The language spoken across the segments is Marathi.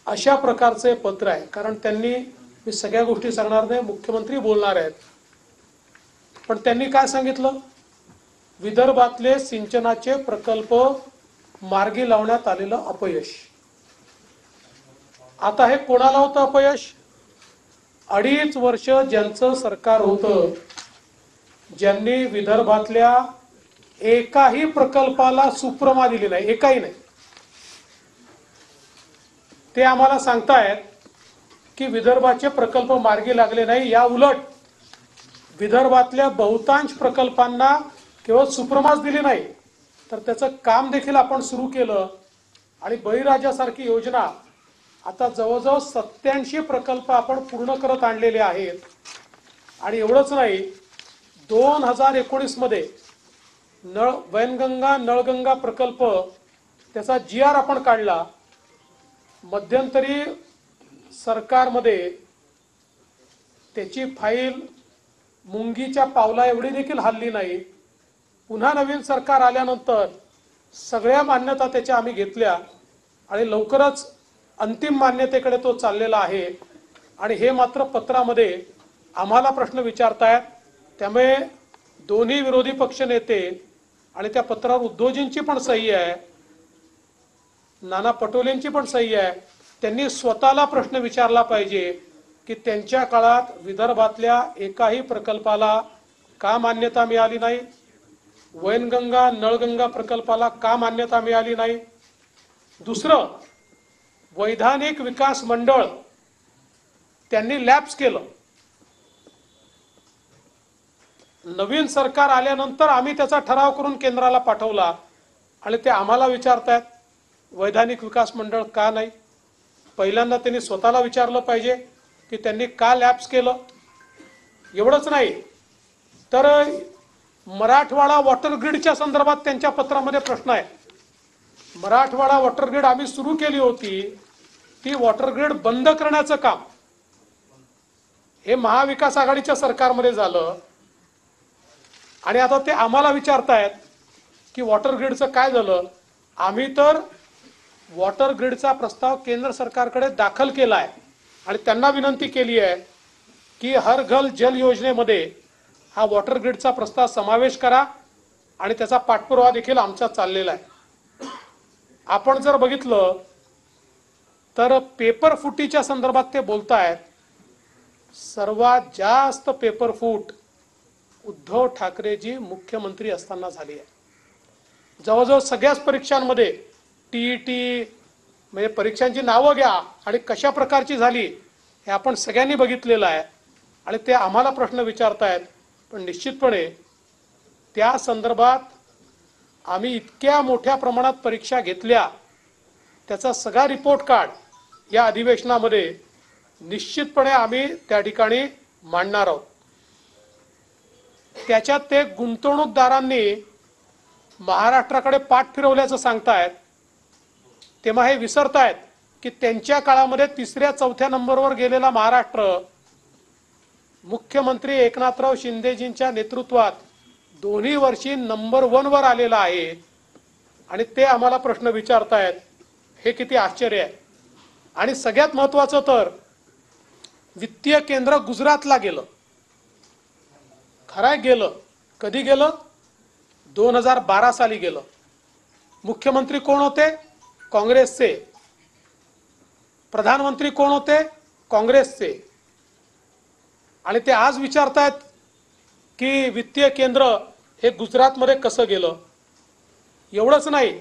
अशा प्रकारचे पत्र आहे। कारण त्यांनी, मी सगळ्या गोष्टी सांगणार नाही, मुख्यमंत्री बोलणार आहेत, पण त्यांनी काय सांगितलं, विदर्भातले सिंचनाचे प्रकल्प मार्गी लावण्यात आलेलं अपयश। आता हे कोणाला होतं अपयश? 2.5 वर्ष ज्यांचं सरकार होतं, ज्यांनी विदर्भातल्या एकाही प्रकल्पाला सुप्रमा दिली नाही, एकाही नाही, ते आम्हाला सांगतायत की विदर्भाचे प्रकल्प मार्गी लागले नाही। या उलट विदर्भातल्या बहुतांश प्रकल्पांना केवळ सुप्रमाच दिली नाही, तर त्याचं काम देखील आपण सुरू केलं आणि बळीराजासारखी योजना आता जवळजवळ 87 प्रकल्प आपण पूर्ण करत आणलेले आहेत। आणि एवढंच नाही, 2019 मध्ये वैनगंगा नळगंगा प्रकल्प त्याचा GR आपण काढला। मध्यंतरी सरकारमध्ये त्याची फाईल मुंगीच्या पावला एवढी देखील हल्ली नाही। पुन्हा नवीन सरकार आल्यानंतर सगळ्या मान्यता त्याच्या आम्ही घेतल्या आणि लवकरच अंतिम मान्यतेकडे तो चाललेला आहे। आणि हे मात्र पत्रामध्ये आम्हाला प्रश्न विचारतायत, त्यामुळे दोन्ही विरोधी पक्ष नेते आणि त्या पत्रावर उद्धवजींची पण सही आहे, नाना पटोलेंची पण सही आहे, त्यांनी स्वतःला प्रश्न विचारला पाहिजे की त्यांच्या काळात विदर्भातल्या एकाही प्रकल्पाला का मान्यता मिळाली नाही, वैनगंगा नळगंगा प्रकल्पाला का मान्यता मिळाली नाही। दुसरं, वैधानिक विकास मंडळ त्यांनी लॅप्स केलं। नवीन सरकार आल्यानंतर आम्ही त्याचा ठराव करून केंद्राला पाठवला आणि ते आम्हाला विचारतायत वैधानिक विकास मंडळ का नाही। पहिल्यांदा त्यांनी स्वतःला विचारलं पाहिजे की त्यांनी का लॅप्स केलं। एवढंच नाही तर मराठवाडा वॉटर ग्रिडच्या संदर्भात त्यांच्या पत्रामध्ये प्रश्न आहे। मराठवाडा वॉटर ग्रिड आम्ही सुरू केली होती, ती वॉटर ग्रिड बंद करण्याचं काम हे महाविकास आघाडीच्या सरकारमध्ये झालं आणि आता ते आम्हाला विचारतायत की वॉटर ग्रिडचं काय झालं। आम्ही तर वॉटर ग्रिडचा प्रस्ताव केंद्र सरकारकडे दाखल केला आहे आणि त्यांना विनंती केली आहे की हर घर जल योजनेमध्ये हा वॉटर ग्रिडचा प्रस्ताव समावेश करा आणि त्याचा पाठपुरावा देखील आमचा चाललेला आहे। आपण जर बघितलं तर पेपर फुटीच्या संदर्भात ते बोलतायत, सर्वात जास्त पेपर फूट उद्धव ठाकरेजी मुख्यमंत्री असताना झाली आहे। जवळजवळ सगळ्याच परीक्षांमध्ये TET म्हणजे परीक्षांची नावं घ्या आणि कशा प्रकारची झाली हे आपण सगळ्यांनी बघितलेलं आहे आणि ते आम्हाला प्रश्न विचारतायत। पण निश्चितपणे त्या संदर्भात आम्ही इतक्या मोठ्या प्रमाणात परीक्षा घेतल्या, त्याचा सगळा रिपोर्ट कार्ड या अधिवेशनामध्ये निश्चितपणे आम्ही त्या ठिकाणी मांडणार आहोत। त्याच्यात ते गुंतवणूकदारांनी महाराष्ट्राकडे पाठ फिरवल्याचं सांगतायत, तेव्हा हे विसरतायत की त्यांच्या काळामध्ये 3ऱ्या-4थ्या नंबरवर गेलेला महाराष्ट्र मुख्यमंत्री एकनाथराव शिंदेजींच्या नेतृत्वात दोन्ही वर्षी नंबर 1 वर आलेला आहे आणि ते आम्हाला प्रश्न विचारतायत, हे किती आश्चर्य आहे। आणि सगळ्यात महत्त्वाचं तर वित्तीय केंद्र गुजरातला गेलं, खरं गेलं, कधी गेलं, 2012 साली गेलं। मुख्यमंत्री कोण होते? काँग्रेसचे। प्रधानमंत्री कोण होते? काँग्रेसचे। आणि ते आज विचारतायत की वित्तीय केंद्र हे गुजरातमध्ये कसं गेलं। एवढंच नाही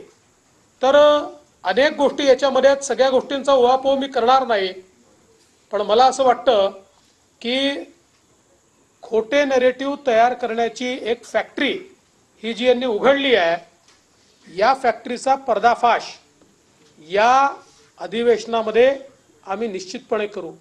तर अनेक गोष्टी याच्यामध्ये आहेत, सगळ्या गोष्टींचा उहापोह मी करणार नाही, पण मला असं वाटतं की खोटे नरेटिव्ह तयार करण्याची एक फॅक्टरी ही जी यांनी उघडली आहे, या फॅक्टरीचा पर्दाफाश या अधिवेशनामध्ये आम्ही निश्चितपणे करू।